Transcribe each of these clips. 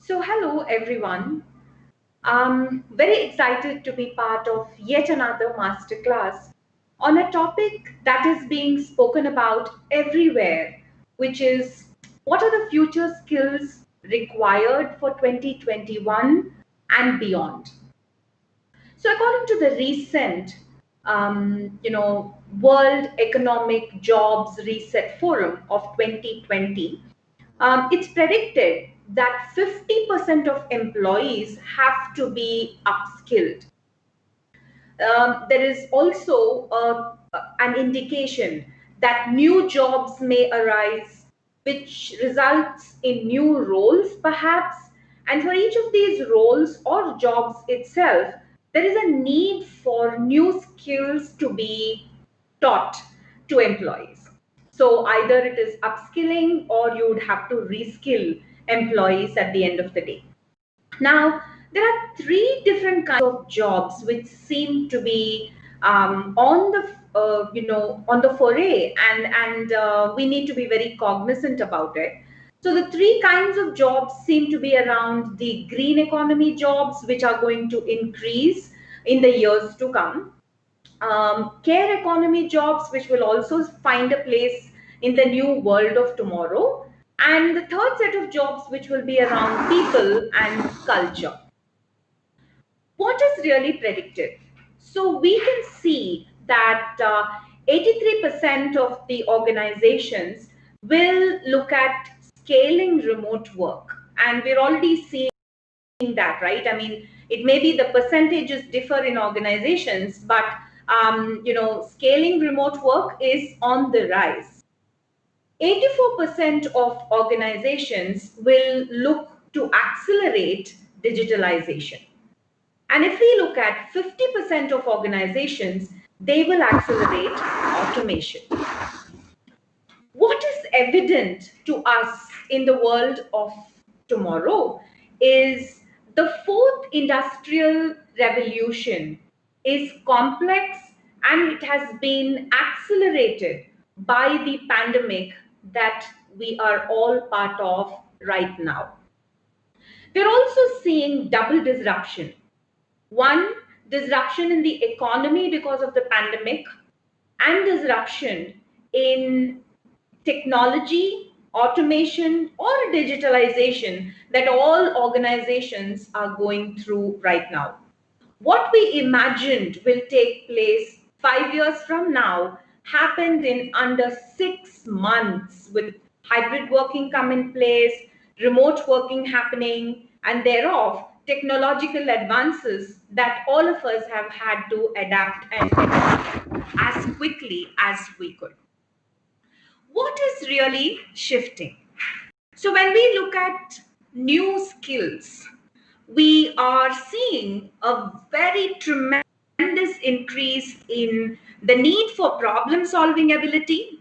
So, hello everyone. I'm very excited to be part of yet another masterclass on a topic that is being spoken about everywhere, which is what are the future skills required for 2021 and beyond. So, according to the recent, World Economic Jobs Reset Forum of 2020, it's predicted that 50% of employees have to be upskilled. There is also an indication that new jobs may arise, which results in new roles, perhaps. And for each of these roles or jobs itself, there is a need for new skills to be taught to employees. So either it is upskilling or you would have to reskill employees at the end of the day. Now, there are three different kinds of jobs which seem to be on the on the foray, and we need to be very cognizant about it. So the three kinds of jobs seem to be around the green economy jobs, which are going to increase in the years to come. Care economy jobs, which will also find a place in the new world of tomorrow. And the third set of jobs, which will be around people and culture. What is really predictive? So we can see that 83% of the organizations will look at scaling remote work. And we're already seeing that, right? I mean, it may be the percentages differ in organizations, but scaling remote work is on the rise. 84% of organizations will look to accelerate digitalization. And if we look at 50% of organizations, they will accelerate automation. What is evident to us in the world of tomorrow is the fourth industrial revolution is complex, and it has been accelerated by the pandemic that we are all part of right now. We're also seeing double disruption. One, disruption in the economy because of the pandemic, and disruption in technology, automation, or digitalization that all organizations are going through right now. What we imagined will take place 5 years from now happened in under 6 months, with hybrid working come in place, remote working happening, and thereof technological advances that all of us have had to adapt and as quickly as we could. What is really shifting? So, when we look at new skills, we are seeing a very tremendous increase in the need for problem solving ability,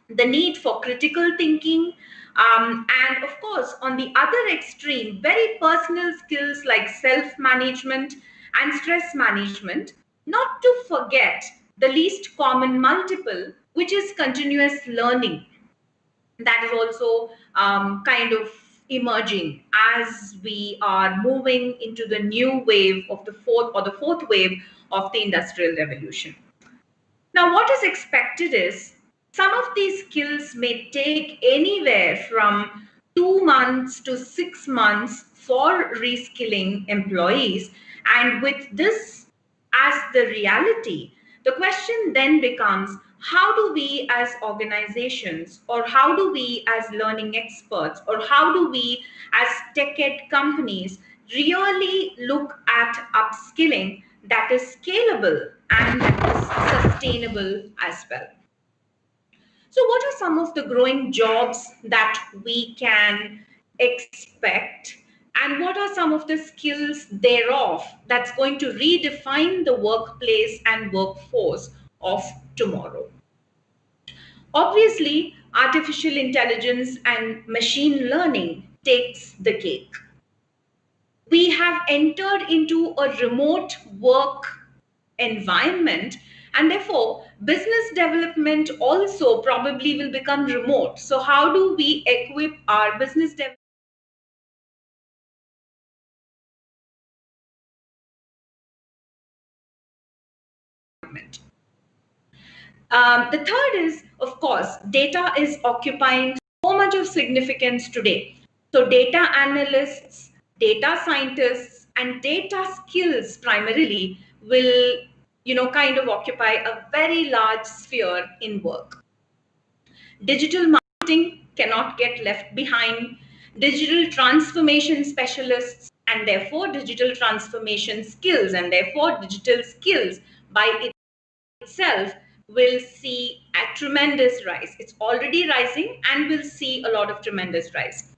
the need for critical thinking, and of course, on the other extreme, very personal skills like self management and stress management, not to forget the least common multiple, which is continuous learning. That is also kind of emerging as we are moving into the new wave of the fourth wave of the industrial revolution. Now, what is expected is some of these skills may take anywhere from 2 months to 6 months for reskilling employees. And with this as the reality, the question then becomes, how do we as organizations, or how do we as learning experts, or how do we as tech-ed companies really look at upskilling that is scalable and that is sustainable as well? So, what are some of the growing jobs that we can expect? And what are some of the skills thereof that's going to redefine the workplace and workforce of tomorrow? Obviously, artificial intelligence and machine learning takes the cake. We have entered into a remote work environment, and therefore business development also probably will become remote. So how do we equip our business development The third is, of course, data is occupying so much of significance today. So data analysts, data scientists, and data skills primarily will, kind of occupy a very large sphere in work. Digital marketing cannot get left behind. Digital transformation specialists and therefore digital transformation skills and therefore digital skills by itself will see a tremendous rise. It's already rising and will see a lot of tremendous rise.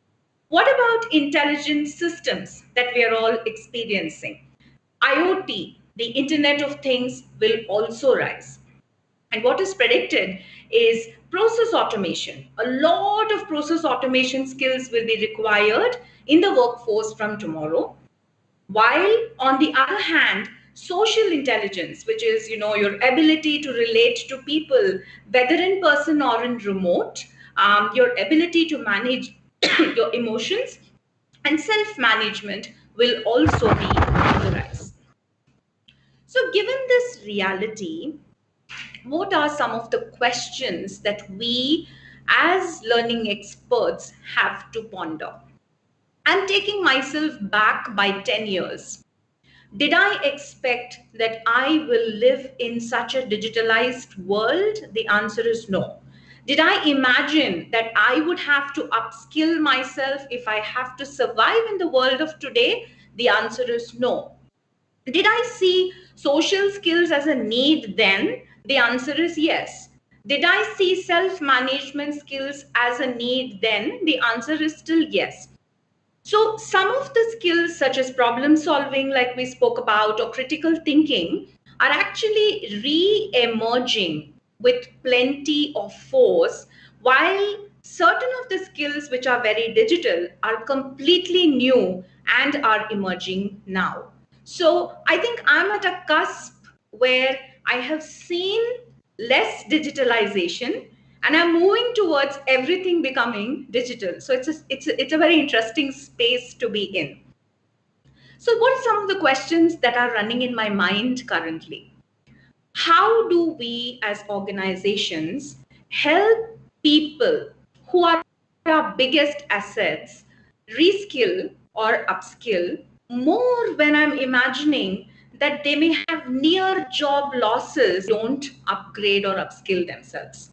What about intelligent systems that we are all experiencing? IoT, the Internet of Things, will also rise. And what is predicted is process automation. A lot of process automation skills will be required in the workforce from tomorrow. While on the other hand, social intelligence, which is, your ability to relate to people, whether in person or in remote, your ability to manage your emotions and self-management will also be on the rise. So given this reality, what are some of the questions that we as learning experts have to ponder? I'm taking myself back by 10 years. Did I expect that I will live in such a digitalized world? The answer is no. Did I imagine that I would have to upskill myself if I have to survive in the world of today? The answer is no. Did I see social skills as a need then? The answer is yes. Did I see self management skills as a need then? The answer is still yes. So, some of the skills, such as problem solving, like we spoke about, or critical thinking, are actually re emerging with plenty of force, while certain of the skills, which are very digital, are completely new and are emerging now. So, I think I'm at a cusp where I have seen less digitalization and I'm moving towards everything becoming digital. So it's a very interesting space to be in. So what are some of the questions that are running in my mind currently? How do we as organizations help people who are our biggest assets reskill or upskill more when I'm imagining that they may have near job losses, don't upgrade or upskill themselves?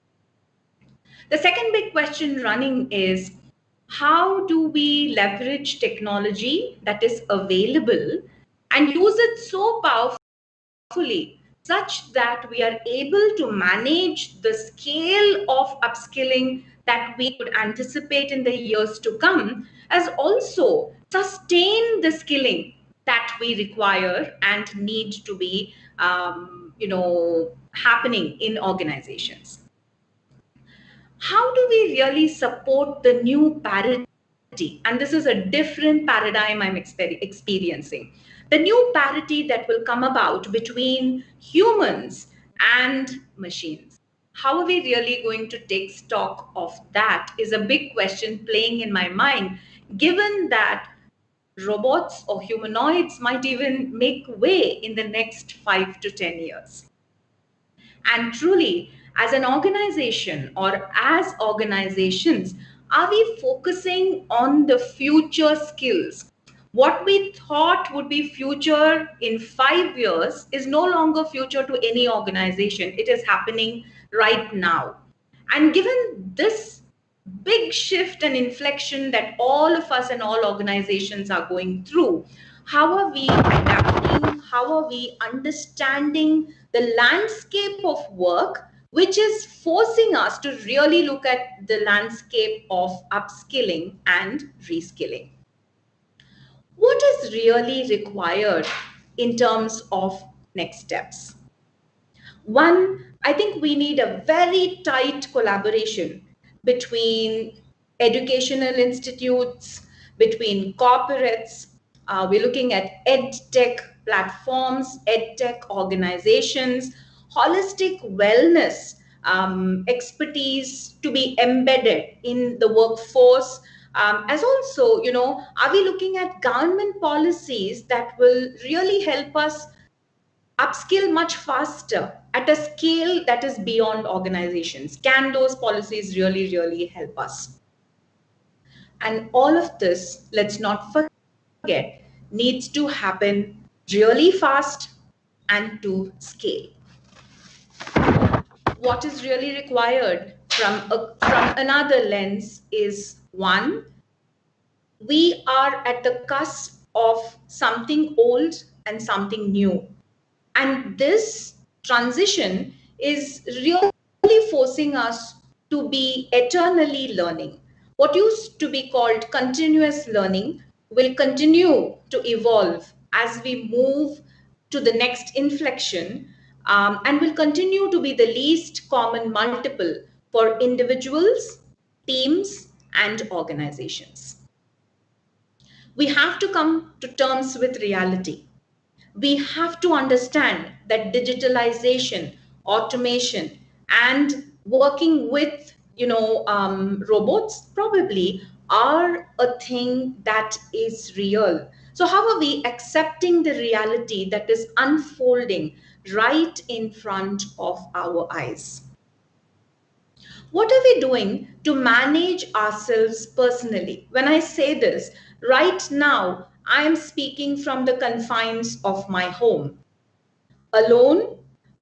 The second big question running is, how do we leverage technology that is available and use it so powerfully such that we are able to manage the scale of upskilling that we could anticipate in the years to come, as also sustain the skilling that we require and need to be happening in organizations? How do we really support the new parity? And this is a different paradigm I'm experiencing. The new parity that will come about between humans and machines. How are we really going to take stock of that is a big question playing in my mind, given that robots or humanoids might even make way in the next 5 to 10 years. And truly, as an organization or as organizations, are we focusing on the future skills? What we thought would be future in 5 years is no longer future to any organization. It is happening right now. And given this big shift and inflection that all of us and all organizations are going through, how are we adapting? How are we understanding the landscape of work, which is forcing us to really look at the landscape of upskilling and reskilling? What is really required in terms of next steps? One, I think we need a very tight collaboration between educational institutes, between corporates. We're looking at ed tech platforms, ed tech organizations, holistic wellness expertise to be embedded in the workforce. As also, are we looking at government policies that will really help us upskill much faster at a scale that is beyond organizations? Can those policies really, really help us? And all of this, let's not forget, needs to happen really fast and to scale. What is really required from another lens is, one, we are at the cusp of something old and something new. And this transition is really forcing us to be eternally learning. What used to be called continuous learning will continue to evolve as we move to the next inflection, and will continue to be the least common multiple for individuals, teams, and organizations. We have to come to terms with reality. We have to understand that digitalization, automation, and working with robots probably are a thing that is real. So how are we accepting the reality that is unfolding right in front of our eyes? What are we doing to manage ourselves personally? When I say this, right now, I am speaking from the confines of my home, alone,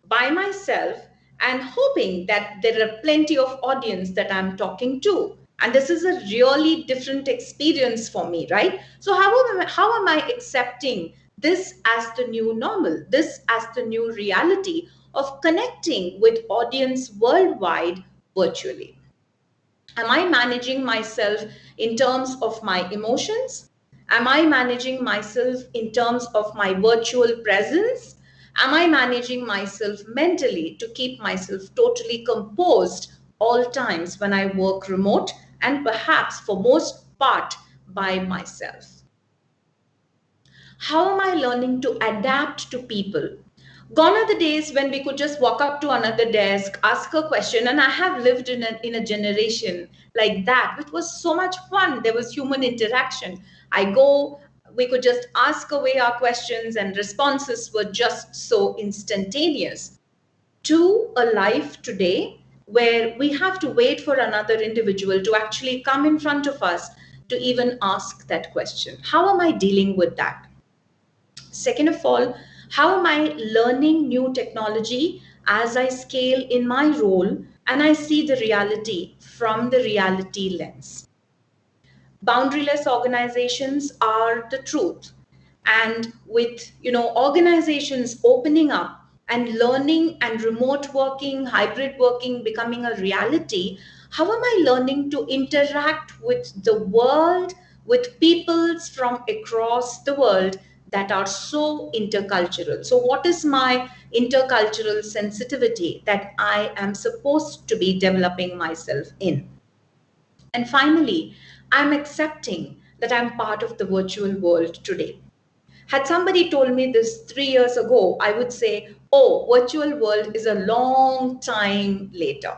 by myself, and hoping that there are plenty of audience that I'm talking to. And this is a really different experience for me, right? So how am I accepting this as the new normal, this as the new reality of connecting with audience worldwide virtually? Am I managing myself in terms of my emotions? Am I managing myself in terms of my virtual presence? Am I managing myself mentally to keep myself totally composed all times when I work remote and perhaps for most part by myself? How am I learning to adapt to people? Gone are the days when we could just walk up to another desk, ask a question, and I have lived in a generation like that, which was so much fun. There was human interaction. We could just ask away our questions, and responses were just so instantaneous. To a life today where we have to wait for another individual to actually come in front of us to even ask that question. How am I dealing with that? Second of all, how am I learning new technology as I scale in my role and I see the reality from the reality lens? Boundaryless organizations are the truth. And with organizations opening up and learning and remote working, hybrid working becoming a reality, how am I learning to interact with the world, with peoples from across the world that are so intercultural? So what is my intercultural sensitivity that I am supposed to be developing myself in? And finally, I'm accepting that I'm part of the virtual world today. Had somebody told me this 3 years ago, I would say, oh, virtual world is a long time later.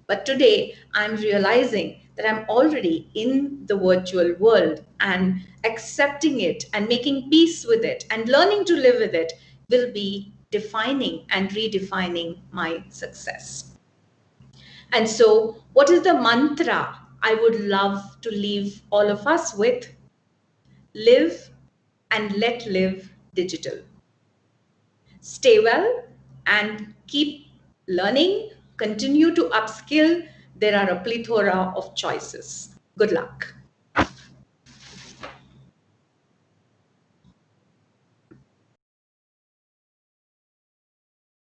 But today, I'm realizing that I'm already in the virtual world, and accepting it and making peace with it and learning to live with it will be defining and redefining my success. And so, what is the mantra I would love to leave all of us with? Live and let live digital. Stay well and keep learning, continue to upskill. There are a plethora of choices. Good luck.